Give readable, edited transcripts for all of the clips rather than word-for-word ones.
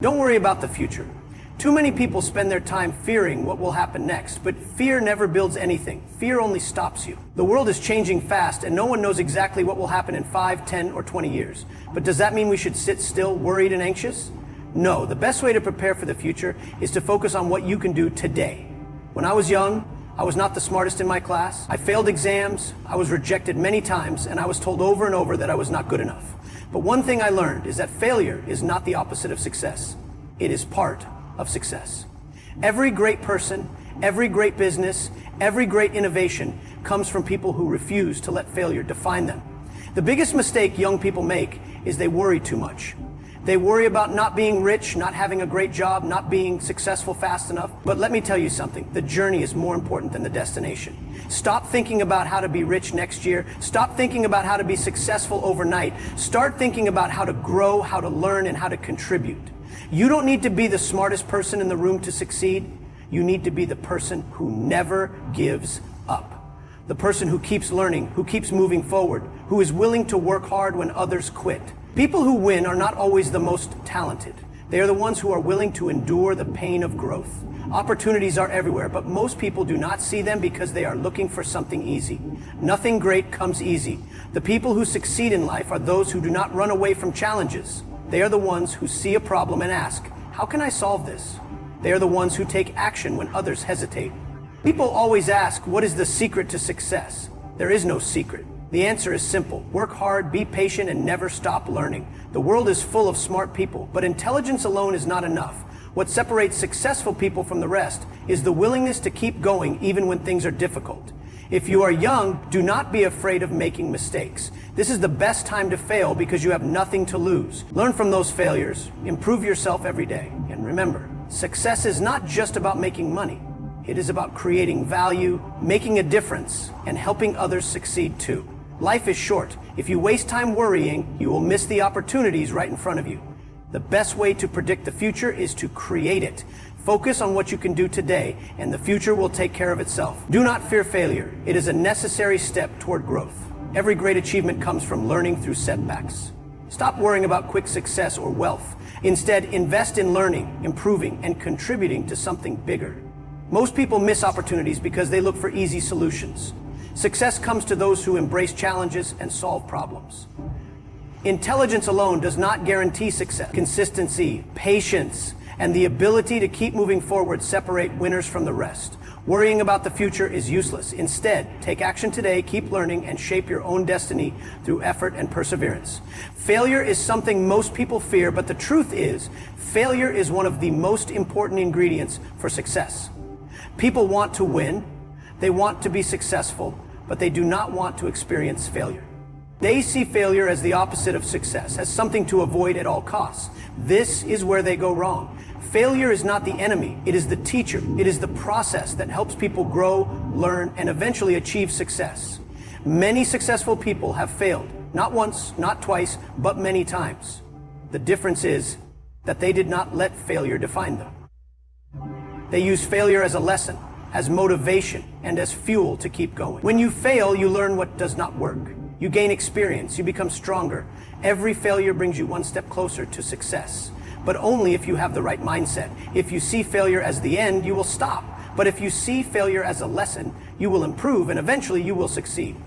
Don't worry about the future. Too many people spend their time fearing what will happen next, but fear never builds anything. Fear only stops you. The world is changing fast, and no one knows exactly what will happen in 5, 10, or 20 years. But does that mean we should sit still, worried and anxious? No, the best way to prepare for the future is to focus on what you can do today. When I was young, I was not the smartest in my class. I failed exams, I was rejected many times, and I was told over and over that I was not good enough. But one thing I learned is that failure is not the opposite of success. It is part of success. Every great person, every great business, every great innovation comes from people who refuse to let failure define them. The biggest mistake young people make is they worry too much. They worry about not being rich, not having a great job, not being successful fast enough. But let me tell you something, the journey is more important than the destination. Stop thinking about how to be rich next year. Stop thinking about how to be successful overnight. Start thinking about how to grow, how to learn, and how to contribute. You don't need to be the smartest person in the room to succeed. You need to be the person who never gives up. The person who keeps learning, who keeps moving forward, who is willing to work hard when others quit. People who win are not always the most talented. They are the ones who are willing to endure the pain of growth. Opportunities are everywhere, but most people do not see them because they are looking for something easy. Nothing great comes easy. The people who succeed in life are those who do not run away from challenges. They are the ones who see a problem and ask, how can I solve this? They are the ones who take action when others hesitate. People always ask, what is the secret to success? There is no secret. The answer is simple. Work hard, be patient, and never stop learning. The world is full of smart people, but intelligence alone is not enough. What separates successful people from the rest is the willingness to keep going even when things are difficult. If you are young, do not be afraid of making mistakes. This is the best time to fail because you have nothing to lose. Learn from those failures, improve yourself every day, and remember, success is not just about making money. It is about creating value, making a difference, and helping others succeed too. Life is short. If you waste time worrying, you will miss the opportunities right in front of you. The best way to predict the future is to create it. Focus on what you can do today, and the future will take care of itself. Do not fear failure. It is a necessary step toward growth. Every great achievement comes from learning through setbacks. Stop worrying about quick success or wealth. Instead, invest in learning, improving, and contributing to something bigger. Most people miss opportunities because they look for easy solutions. Success comes to those who embrace challenges and solve problems. Intelligence alone does not guarantee success. Consistency, patience, and the ability to keep moving forward separate winners from the rest. Worrying about the future is useless. Instead, take action today, keep learning, and shape your own destiny through effort and perseverance. Failure is something most people fear, but the truth is, failure is one of the most important ingredients for success. People want to win, they want to be successful, but they do not want to experience failure. They see failure as the opposite of success, as something to avoid at all costs. This is where they go wrong. Failure is not the enemy, it is the teacher. It is the process that helps people grow, learn, and eventually achieve success. Many successful people have failed, not once, not twice, but many times. The difference is that they did not let failure define them. They used failure as a lesson, as motivation, and as fuel to keep going. When you fail, you learn what does not work. You gain experience, you become stronger. Every failure brings you one step closer to success, but only if you have the right mindset. If you see failure as the end, you will stop. But if you see failure as a lesson, you will improve and eventually you will succeed.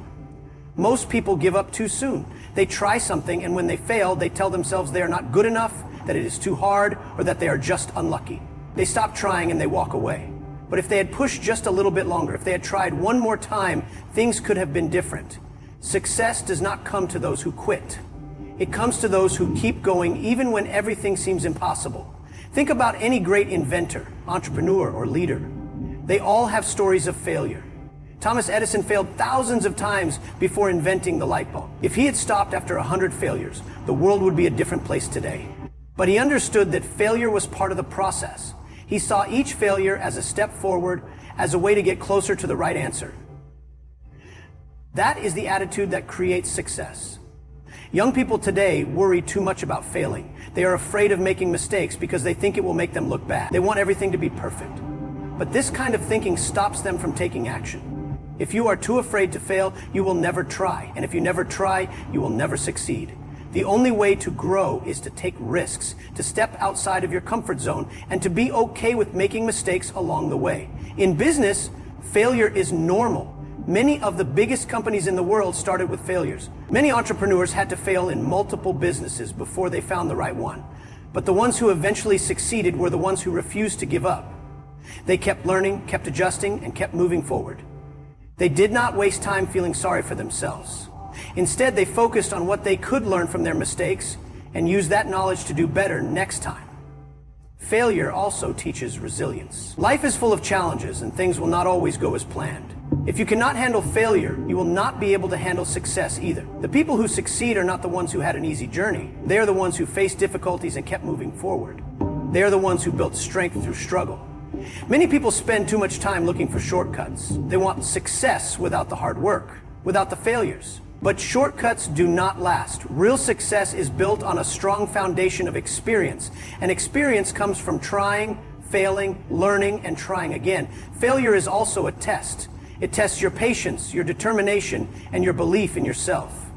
Most people give up too soon. They try something and when they fail, they tell themselves they are not good enough, that it is too hard, or that they are just unlucky. They stop trying and they walk away. But if they had pushed just a little bit longer, if they had tried one more time, things could have been different. Success does not come to those who quit. It comes to those who keep going even when everything seems impossible. Think about any great inventor, entrepreneur, or leader. They all have stories of failure. Thomas Edison failed thousands of times before inventing the light bulb. If he had stopped after 100 failures, the world would be a different place today. But he understood that failure was part of the process. He saw each failure as a step forward, as a way to get closer to the right answer. That is the attitude that creates success. Young people today worry too much about failing. They are afraid of making mistakes because they think it will make them look bad. They want everything to be perfect. But this kind of thinking stops them from taking action. If you are too afraid to fail, you will never try. And if you never try, you will never succeed. The only way to grow is to take risks, to step outside of your comfort zone, and to be okay with making mistakes along the way. In business, failure is normal. Many of the biggest companies in the world started with failures. Many entrepreneurs had to fail in multiple businesses before they found the right one. But the ones who eventually succeeded were the ones who refused to give up. They kept learning, kept adjusting, and kept moving forward. They did not waste time feeling sorry for themselves. Instead, they focused on what they could learn from their mistakes and used that knowledge to do better next time. Failure also teaches resilience. Life is full of challenges and things will not always go as planned. If you cannot handle failure, you will not be able to handle success either. The people who succeed are not the ones who had an easy journey. They are the ones who faced difficulties and kept moving forward. They are the ones who built strength through struggle. Many people spend too much time looking for shortcuts. They want success without the hard work, without the failures. But shortcuts do not last. Real success is built on a strong foundation of experience. And experience comes from trying, failing, learning, and trying again. Failure is also a test. It tests your patience, your determination, and your belief in yourself.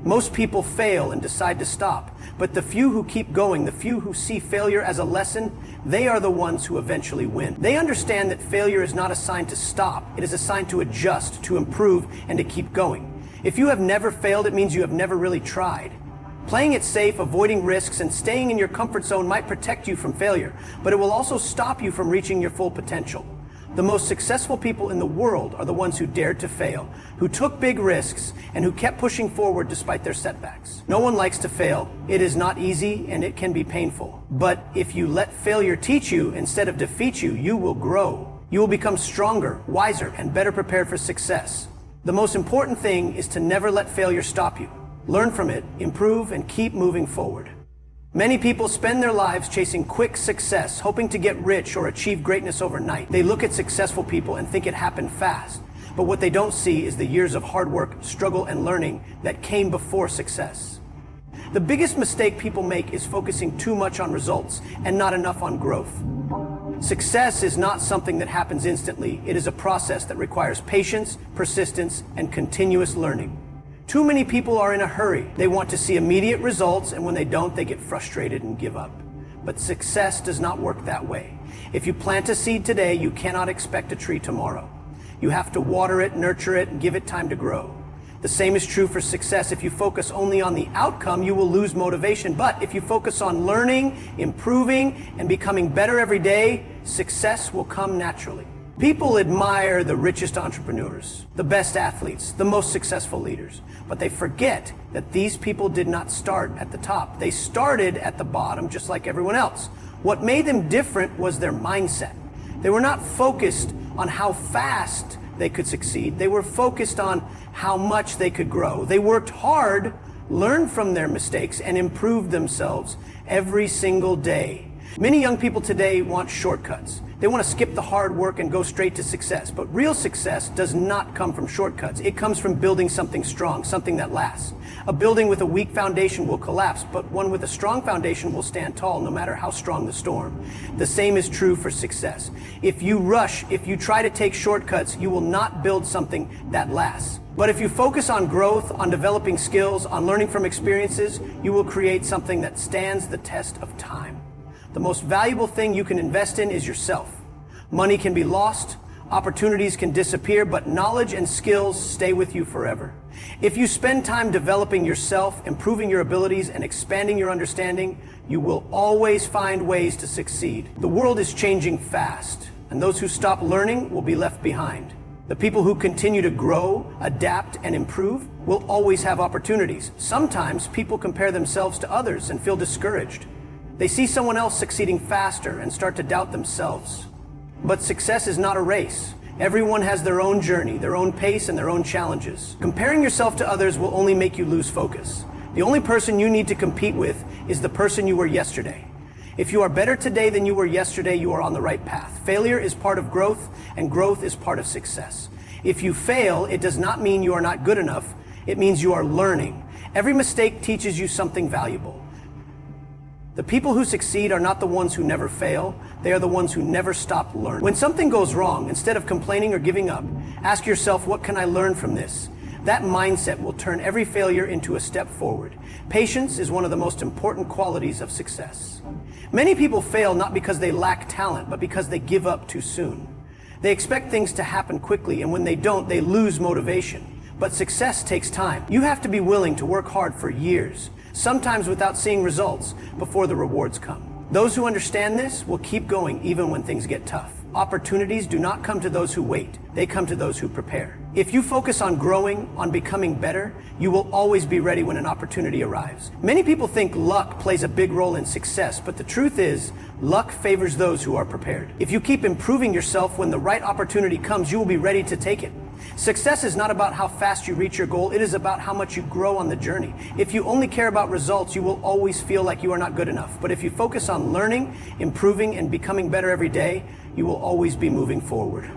Most people fail and decide to stop. But the few who keep going, the few who see failure as a lesson, they are the ones who eventually win. They understand that failure is not a sign to stop. It is a sign to adjust, to improve, and to keep going. If you have never failed, it means you have never really tried. Playing it safe, avoiding risks, and staying in your comfort zone might protect you from failure, but it will also stop you from reaching your full potential. The most successful people in the world are the ones who dared to fail, who took big risks, and who kept pushing forward despite their setbacks. No one likes to fail. It is not easy, and it can be painful. But if you let failure teach you instead of defeat you, you will grow. You will become stronger, wiser, and better prepared for success. The most important thing is to never let failure stop you. Learn from it, improve, and keep moving forward. Many people spend their lives chasing quick success, hoping to get rich or achieve greatness overnight. They look at successful people and think it happened fast. But what they don't see is the years of hard work, struggle, and learning that came before success. The biggest mistake people make is focusing too much on results and not enough on growth. Success is not something that happens instantly. It is a process that requires patience, persistence, and continuous learning. Too many people are in a hurry. They want to see immediate results, and when they don't, they get frustrated and give up. But success does not work that way. If you plant a seed today, you cannot expect a tree tomorrow. You have to water it, nurture it, and give it time to grow. The same is true for success. If you focus only on the outcome, you will lose motivation. But if you focus on learning, improving, and becoming better every day, success will come naturally. People admire the richest entrepreneurs, the best athletes, the most successful leaders. But they forget that these people did not start at the top. They started at the bottom just like everyone else. What made them different was their mindset. They were not focused on how fast they could succeed. They were focused on how much they could grow. They worked hard, learned from their mistakes, and improved themselves every single day. Many young people today want shortcuts. They want to skip the hard work and go straight to success. But real success does not come from shortcuts. It comes from building something strong, something that lasts. A building with a weak foundation will collapse, but one with a strong foundation will stand tall no matter how strong the storm. The same is true for success. If you rush, if you try to take shortcuts, you will not build something that lasts. But if you focus on growth, on developing skills, on learning from experiences, you will create something that stands the test of time. The most valuable thing you can invest in is yourself. Money can be lost, opportunities can disappear, but knowledge and skills stay with you forever. If you spend time developing yourself, improving your abilities, and expanding your understanding, you will always find ways to succeed. The world is changing fast, and those who stop learning will be left behind. The people who continue to grow, adapt, and improve will always have opportunities. Sometimes people compare themselves to others and feel discouraged. They see someone else succeeding faster and start to doubt themselves. But success is not a race. Everyone has their own journey, their own pace, and their own challenges. Comparing yourself to others will only make you lose focus. The only person you need to compete with is the person you were yesterday. If you are better today than you were yesterday, you are on the right path. Failure is part of growth, and growth is part of success. If you fail, it does not mean you are not good enough. It means you are learning. Every mistake teaches you something valuable. The people who succeed are not the ones who never fail. They are the ones who never stop learning. When something goes wrong, instead of complaining or giving up, ask yourself, what can I learn from this? That mindset will turn every failure into a step forward. Patience is one of the most important qualities of success. Many people fail not because they lack talent, but because they give up too soon. They expect things to happen quickly, and when they don't, they lose motivation. But success takes time. You have to be willing to work hard for years, sometimes without seeing results, before the rewards come. Those who understand this will keep going even when things get tough. Opportunities do not come to those who wait. They come to those who prepare. If you focus on growing, on becoming better, you will always be ready when an opportunity arrives. Many people think luck plays a big role in success, but the truth is, luck favors those who are prepared. If you keep improving yourself, when the right opportunity comes, you will be ready to take it. Success is not about how fast you reach your goal, it is about how much you grow on the journey. If you only care about results, you will always feel like you are not good enough. But if you focus on learning, improving, and becoming better every day, you will always be moving forward.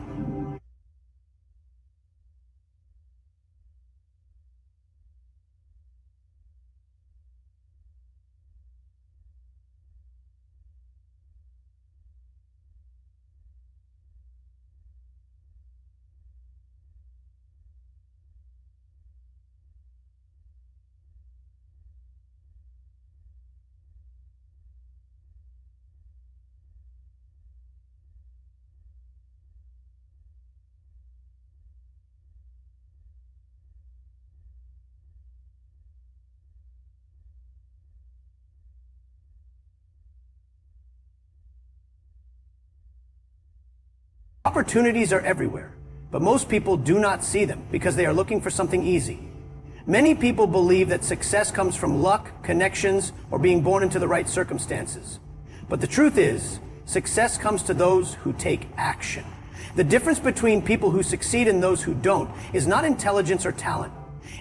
Opportunities are everywhere, but most people do not see them because they are looking for something easy. Many people believe that success comes from luck, connections, or being born into the right circumstances. But the truth is, success comes to those who take action. The difference between people who succeed and those who don't is not intelligence or talent.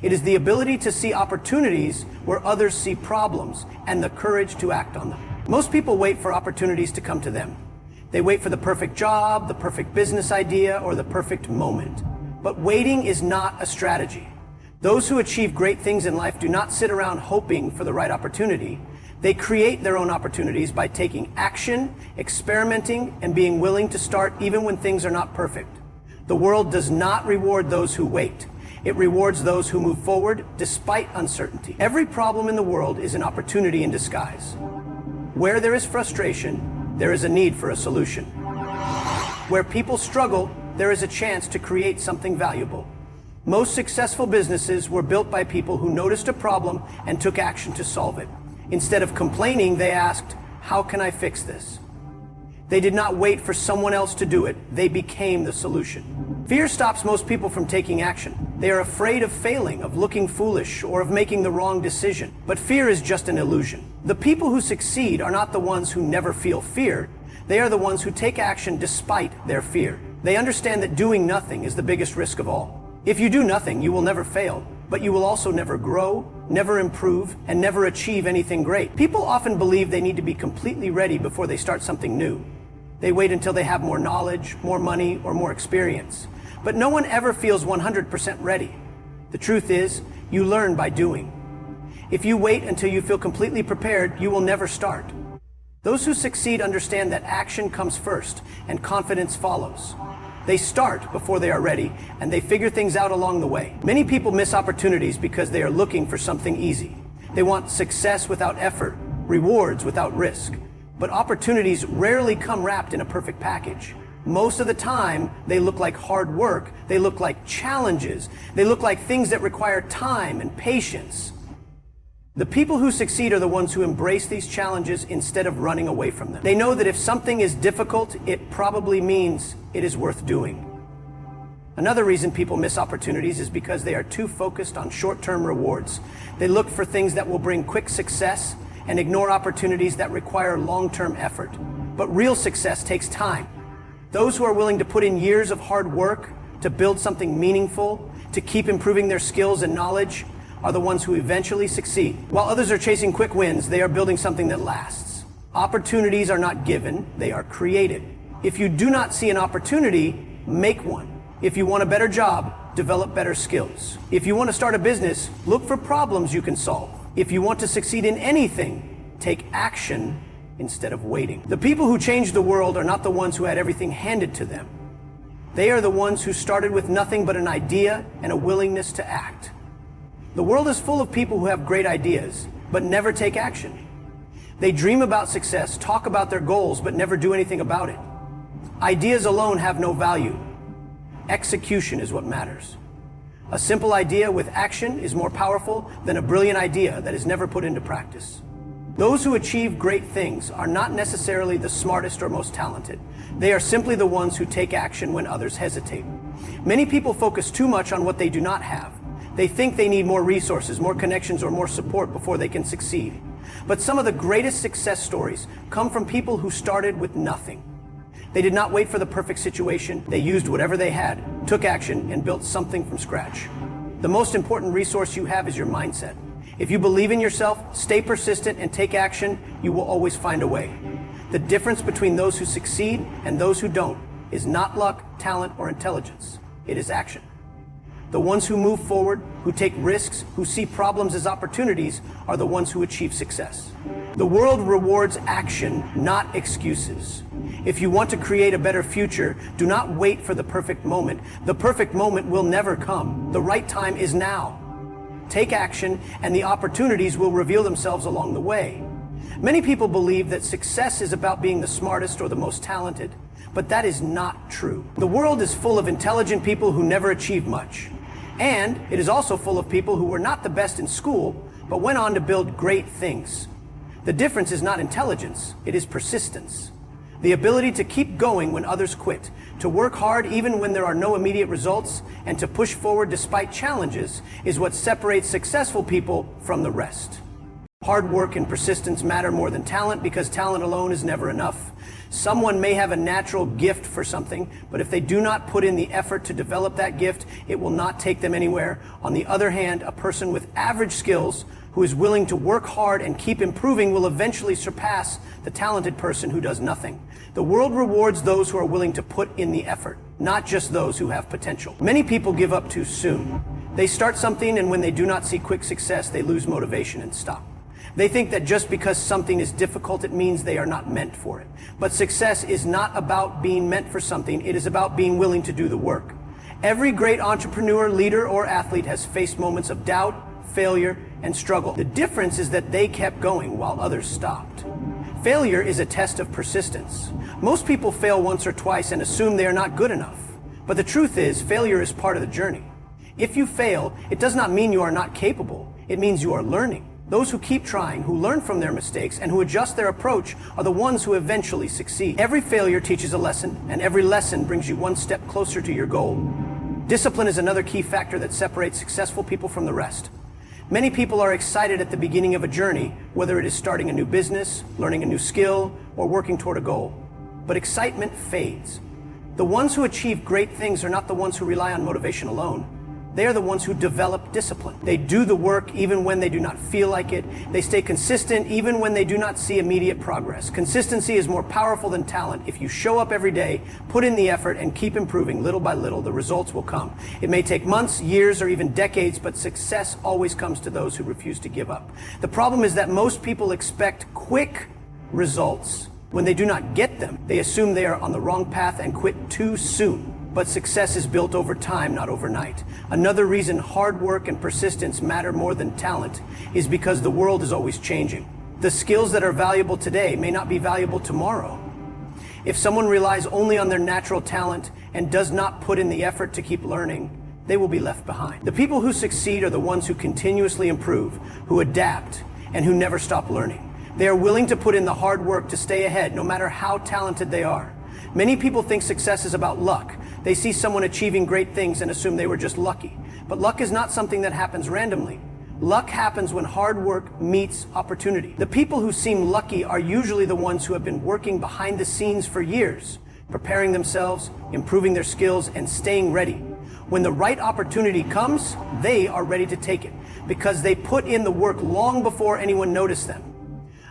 It is the ability to see opportunities where others see problems and the courage to act on them. Most people wait for opportunities to come to them. They wait for the perfect job, the perfect business idea, or the perfect moment. But waiting is not a strategy. Those who achieve great things in life do not sit around hoping for the right opportunity. They create their own opportunities by taking action, experimenting, and being willing to start even when things are not perfect. The world does not reward those who wait. It rewards those who move forward despite uncertainty. Every problem in the world is an opportunity in disguise. Where there is frustration, there is a need for a solution. Where people struggle, there is a chance to create something valuable. Most successful businesses were built by people who noticed a problem and took action to solve it. Instead of complaining, they asked, "How can I fix this?" They did not wait for someone else to do it. They became the solution. Fear stops most people from taking action. They are afraid of failing, of looking foolish, or of making the wrong decision. But fear is just an illusion. The people who succeed are not the ones who never feel fear. They are the ones who take action despite their fear. They understand that doing nothing is the biggest risk of all. If you do nothing, you will never fail, but you will also never grow, never improve, and never achieve anything great. People often believe they need to be completely ready before they start something new. They wait until they have more knowledge, more money, or more experience. But no one ever feels 100% ready. The truth is, you learn by doing. If you wait until you feel completely prepared, you will never start. Those who succeed understand that action comes first and confidence follows. They start before they are ready, and they figure things out along the way. Many people miss opportunities because they are looking for something easy. They want success without effort, rewards without risk. But opportunities rarely come wrapped in a perfect package. Most of the time, they look like hard work, they look like challenges, they look like things that require time and patience. The people who succeed are the ones who embrace these challenges instead of running away from them. They know that if something is difficult, it probably means it is worth doing. Another reason people miss opportunities is because they are too focused on short-term rewards. They look for things that will bring quick success and ignore opportunities that require long-term effort. But real success takes time. Those who are willing to put in years of hard work to build something meaningful, to keep improving their skills and knowledge, are the ones who eventually succeed. While others are chasing quick wins, they are building something that lasts. Opportunities are not given, they are created. If you do not see an opportunity, make one. If you want a better job, develop better skills. If you want to start a business, look for problems you can solve. If you want to succeed in anything, take action instead of waiting. The people who changed the world are not the ones who had everything handed to them. They are the ones who started with nothing but an idea and a willingness to act. The world is full of people who have great ideas, but never take action. They dream about success, talk about their goals, but never do anything about it. Ideas alone have no value. Execution is what matters. A simple idea with action is more powerful than a brilliant idea that is never put into practice. Those who achieve great things are not necessarily the smartest or most talented. They are simply the ones who take action when others hesitate. Many people focus too much on what they do not have. They think they need more resources, more connections, or more support before they can succeed. But some of the greatest success stories come from people who started with nothing. They did not wait for the perfect situation. They used whatever they had, took action, and built something from scratch. The most important resource you have is your mindset. If you believe in yourself, stay persistent, and take action, you will always find a way. The difference between those who succeed and those who don't is not luck, talent, or intelligence. It is action. The ones who move forward, who take risks, who see problems as opportunities, are the ones who achieve success. The world rewards action, not excuses. If you want to create a better future, do not wait for the perfect moment. The perfect moment will never come. The right time is now. Take action, and the opportunities will reveal themselves along the way. Many people believe that success is about being the smartest or the most talented, but that is not true. The world is full of intelligent people who never achieve much. And it is also full of people who were not the best in school, but went on to build great things. The difference is not intelligence, it is persistence. The ability to keep going when others quit, to work hard even when there are no immediate results, and to push forward despite challenges is what separates successful people from the rest. Hard work and persistence matter more than talent because talent alone is never enough. Someone may have a natural gift for something, but if they do not put in the effort to develop that gift, it will not take them anywhere. On the other hand, a person with average skills who is willing to work hard and keep improving will eventually surpass the talented person who does nothing. The world rewards those who are willing to put in the effort, not just those who have potential. Many people give up too soon. They start something, and when they do not see quick success, they lose motivation and stop. They think that just because something is difficult, it means they are not meant for it. But success is not about being meant for something. It is about being willing to do the work. Every great entrepreneur, leader, or athlete has faced moments of doubt, failure, and struggle. The difference is that they kept going while others stopped. Failure is a test of persistence. Most people fail once or twice and assume they are not good enough. But the truth is, failure is part of the journey. If you fail, it does not mean you are not capable. It means you are learning. Those who keep trying, who learn from their mistakes, and who adjust their approach are the ones who eventually succeed. Every failure teaches a lesson, and every lesson brings you one step closer to your goal. Discipline is another key factor that separates successful people from the rest. Many people are excited at the beginning of a journey, whether it is starting a new business, learning a new skill, or working toward a goal. But excitement fades. The ones who achieve great things are not the ones who rely on motivation alone. They are the ones who develop discipline. They do the work even when they do not feel like it. They stay consistent even when they do not see immediate progress. Consistency is more powerful than talent. If you show up every day, put in the effort, and keep improving little by little, the results will come. It may take months, years, or even decades, but success always comes to those who refuse to give up. The problem is that most people expect quick results. When they do not get them, they assume they are on the wrong path and quit too soon. But success is built over time, not overnight. Another reason hard work and persistence matter more than talent is because the world is always changing. The skills that are valuable today may not be valuable tomorrow. If someone relies only on their natural talent and does not put in the effort to keep learning, they will be left behind. The people who succeed are the ones who continuously improve, who adapt, and who never stop learning. They are willing to put in the hard work to stay ahead, no matter how talented they are. Many people think success is about luck. They see someone achieving great things and assume they were just lucky. But luck is not something that happens randomly. Luck happens when hard work meets opportunity. The people who seem lucky are usually the ones who have been working behind the scenes for years, preparing themselves, improving their skills, and staying ready. When the right opportunity comes, they are ready to take it because they put in the work long before anyone noticed them.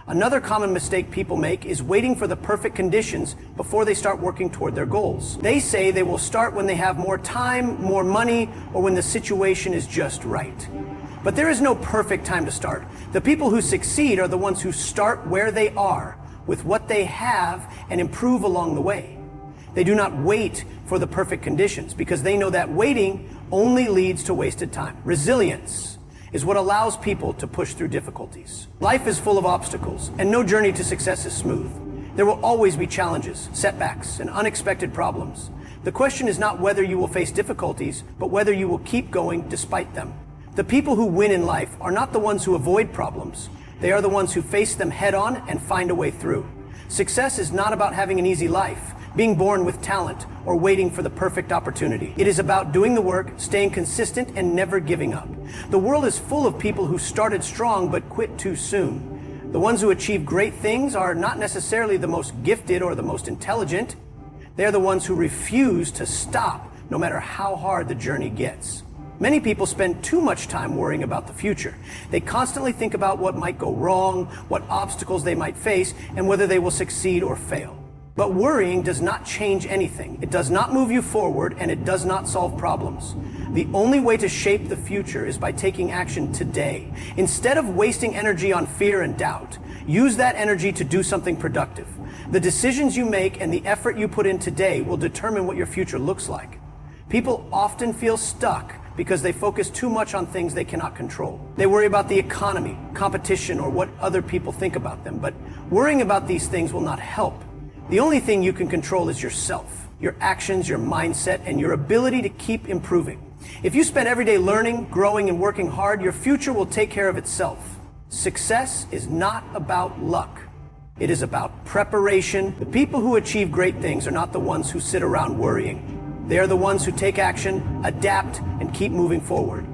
Another common mistake people make is waiting for the perfect conditions before they start working toward their goals. They say they will start when they have more time, more money, or when the situation is just right. But there is no perfect time to start. The people who succeed are the ones who start where they are, with what they have, and improve along the way. They do not wait for the perfect conditions because they know that waiting only leads to wasted time. Resilience is what allows people to push through difficulties. Life is full of obstacles, and no journey to success is smooth. There will always be challenges, setbacks, and unexpected problems. The question is not whether you will face difficulties, but whether you will keep going despite them. The people who win in life are not the ones who avoid problems. They are the ones who face them head on and find a way through. Success is not about having an easy life, being born with talent, or waiting for the perfect opportunity. It is about doing the work, staying consistent, and never giving up. The world is full of people who started strong but quit too soon. The ones who achieve great things are not necessarily the most gifted or the most intelligent. They're the ones who refuse to stop, no matter how hard the journey gets. Many people spend too much time worrying about the future. They constantly think about what might go wrong, what obstacles they might face, and whether they will succeed or fail. But worrying does not change anything. It does not move you forward, and it does not solve problems. The only way to shape the future is by taking action today. Instead of wasting energy on fear and doubt, use that energy to do something productive. The decisions you make and the effort you put in today will determine what your future looks like. People often feel stuck because they focus too much on things they cannot control. They worry about the economy, competition, or what other people think about them. But worrying about these things will not help. The only thing you can control is yourself, your actions, your mindset, and your ability to keep improving. If you spend every day learning, growing, and working hard, your future will take care of itself. Success is not about luck. It is about preparation. The people who achieve great things are not the ones who sit around worrying. They are the ones who take action, adapt, and keep moving forward.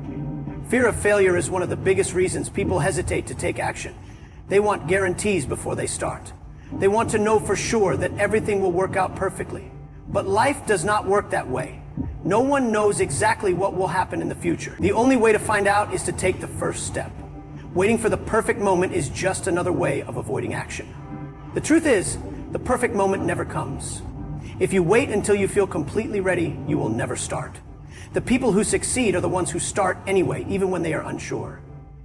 Fear of failure is one of the biggest reasons people hesitate to take action. They want guarantees before they start. They want to know for sure that everything will work out perfectly. But life does not work that way. No one knows exactly what will happen in the future. The only way to find out is to take the first step. Waiting for the perfect moment is just another way of avoiding action. The truth is, the perfect moment never comes. If you wait until you feel completely ready, you will never start. The people who succeed are the ones who start anyway, even when they are unsure.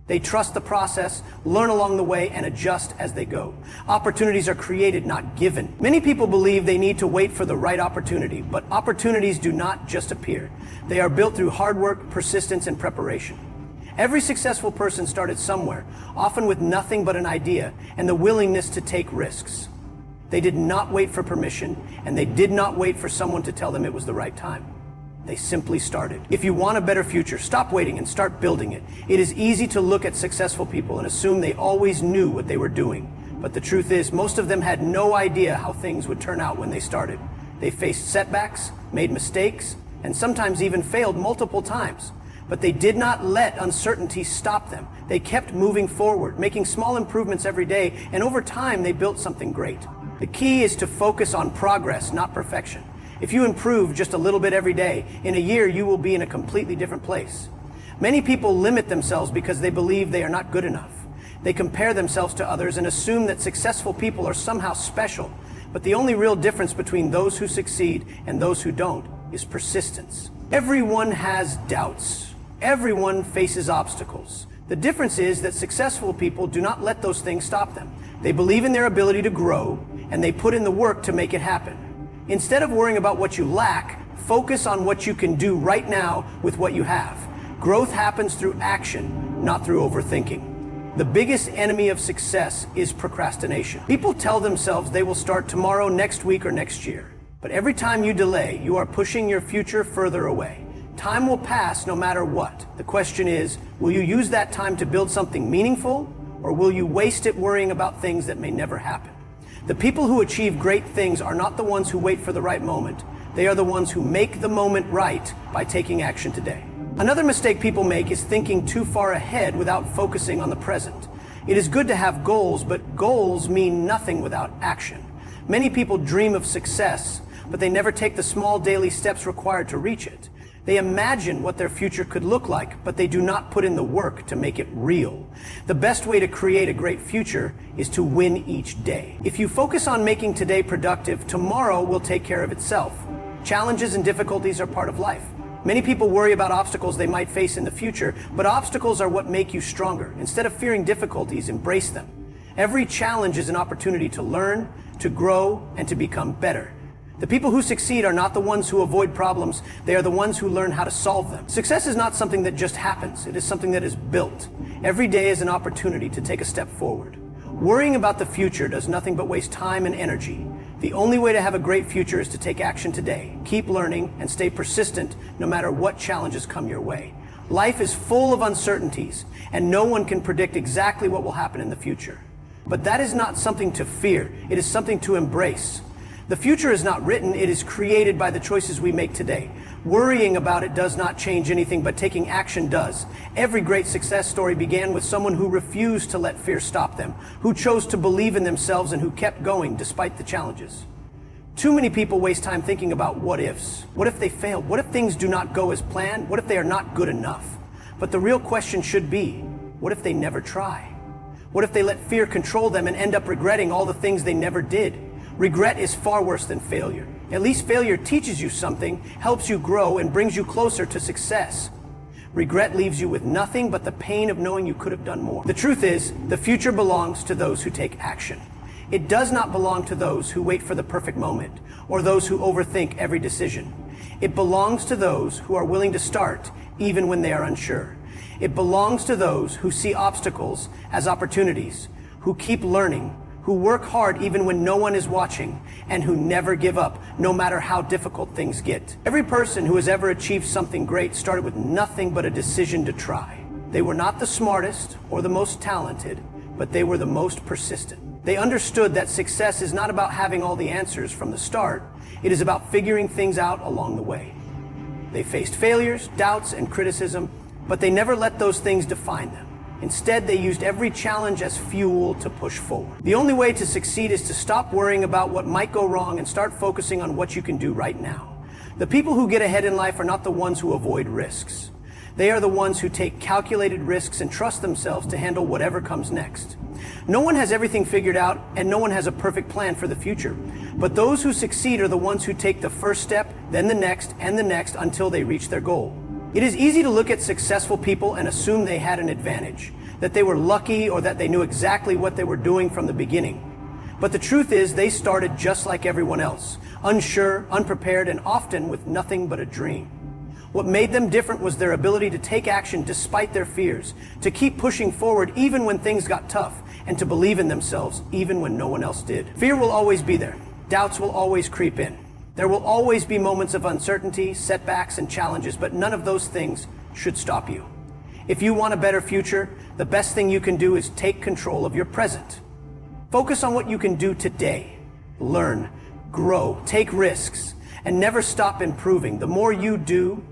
They trust the process, learn along the way, and adjust as they go. Opportunities are created, not given. Many people believe they need to wait for the right opportunity, but opportunities do not just appear. They are built through hard work, persistence, and preparation. Every successful person started somewhere, often with nothing but an idea and the willingness to take risks. They did not wait for permission, and they did not wait for someone to tell them it was the right time. They simply started. If you want a better future, stop waiting and start building it. It is easy to look at successful people and assume they always knew what they were doing. But the truth is, most of them had no idea how things would turn out when they started. They faced setbacks, made mistakes, and sometimes even failed multiple times. But they did not let uncertainty stop them. They kept moving forward, making small improvements every day, and over time they built something great. The key is to focus on progress, not perfection. If you improve just a little bit every day, in a year you will be in a completely different place. Many people limit themselves because they believe they are not good enough. They compare themselves to others and assume that successful people are somehow special. But the only real difference between those who succeed and those who don't is persistence. Everyone has doubts. Everyone faces obstacles. The difference is that successful people do not let those things stop them. They believe in their ability to grow, and they put in the work to make it happen. Instead of worrying about what you lack, focus on what you can do right now with what you have. Growth happens through action, not through overthinking. The biggest enemy of success is procrastination. People tell themselves they will start tomorrow, next week, or next year. But every time you delay, you are pushing your future further away. Time will pass no matter what. The question is, will you use that time to build something meaningful, or will you waste it worrying about things that may never happen? The people who achieve great things are not the ones who wait for the right moment. They are the ones who make the moment right by taking action today. Another mistake people make is thinking too far ahead without focusing on the present. It is good to have goals, but goals mean nothing without action. Many people dream of success, but they never take the small daily steps required to reach it. They imagine what their future could look like, but they do not put in the work to make it real. The best way to create a great future is to win each day. If you focus on making today productive, tomorrow will take care of itself. Challenges and difficulties are part of life. Many people worry about obstacles they might face in the future, but obstacles are what make you stronger. Instead of fearing difficulties, embrace them. Every challenge is an opportunity to learn, to grow, and to become better. The people who succeed are not the ones who avoid problems, they are the ones who learn how to solve them. Success is not something that just happens, it is something that is built. Every day is an opportunity to take a step forward. Worrying about the future does nothing but waste time and energy. The only way to have a great future is to take action today. Keep learning and stay persistent no matter what challenges come your way. Life is full of uncertainties, and no one can predict exactly what will happen in the future. But that is not something to fear, it is something to embrace. The future is not written, it is created by the choices we make today. Worrying about it does not change anything, but taking action does. Every great success story began with someone who refused to let fear stop them, who chose to believe in themselves and who kept going despite the challenges. Too many people waste time thinking about what ifs. What if they fail? What if things do not go as planned? What if they are not good enough? But the real question should be, what if they never try? What if they let fear control them and end up regretting all the things they never did? Regret is far worse than failure. At least failure teaches you something, helps you grow, and brings you closer to success. Regret leaves you with nothing but the pain of knowing you could have done more. The truth is, the future belongs to those who take action. It does not belong to those who wait for the perfect moment, or those who overthink every decision. It belongs to those who are willing to start, even when they are unsure. It belongs to those who see obstacles as opportunities, who keep learning, who work hard even when no one is watching, and who never give up, no matter how difficult things get. Every person who has ever achieved something great started with nothing but a decision to try. They were not the smartest or the most talented, but they were the most persistent. They understood that success is not about having all the answers from the start, it is about figuring things out along the way. They faced failures, doubts, and criticism, but they never let those things define them. Instead, they used every challenge as fuel to push forward. The only way to succeed is to stop worrying about what might go wrong and start focusing on what you can do right now. The people who get ahead in life are not the ones who avoid risks. They are the ones who take calculated risks and trust themselves to handle whatever comes next. No one has everything figured out, and no one has a perfect plan for the future. But those who succeed are the ones who take the first step, then the next, and the next until they reach their goal. It is easy to look at successful people and assume they had an advantage, that they were lucky or that they knew exactly what they were doing from the beginning. But the truth is, they started just like everyone else, unsure, unprepared, and often with nothing but a dream. What made them different was their ability to take action despite their fears, to keep pushing forward even when things got tough, and to believe in themselves even when no one else did. Fear will always be there. Doubts will always creep in. There will always be moments of uncertainty, setbacks, and challenges, but none of those things should stop you. If you want a better future, the best thing you can do is take control of your present. Focus on what you can do today. Learn, grow, take risks, and never stop improving. The more you do,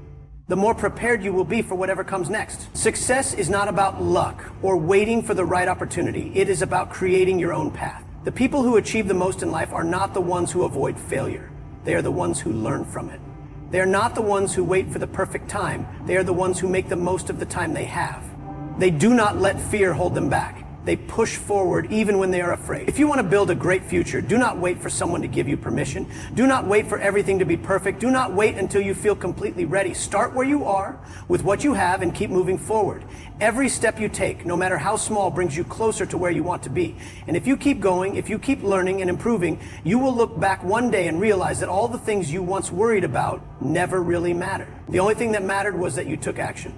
the more prepared you will be for whatever comes next. Success is not about luck or waiting for the right opportunity. It is about creating your own path. The people who achieve the most in life are not the ones who avoid failure. They are the ones who learn from it. They are not the ones who wait for the perfect time. They are the ones who make the most of the time they have. They do not let fear hold them back. They push forward even when they are afraid. If you want to build a great future, do not wait for someone to give you permission. Do not wait for everything to be perfect. Do not wait until you feel completely ready. Start where you are with what you have and keep moving forward. Every step you take, no matter how small, brings you closer to where you want to be. And if you keep going, if you keep learning and improving, you will look back one day and realize that all the things you once worried about never really mattered. The only thing that mattered was that you took action.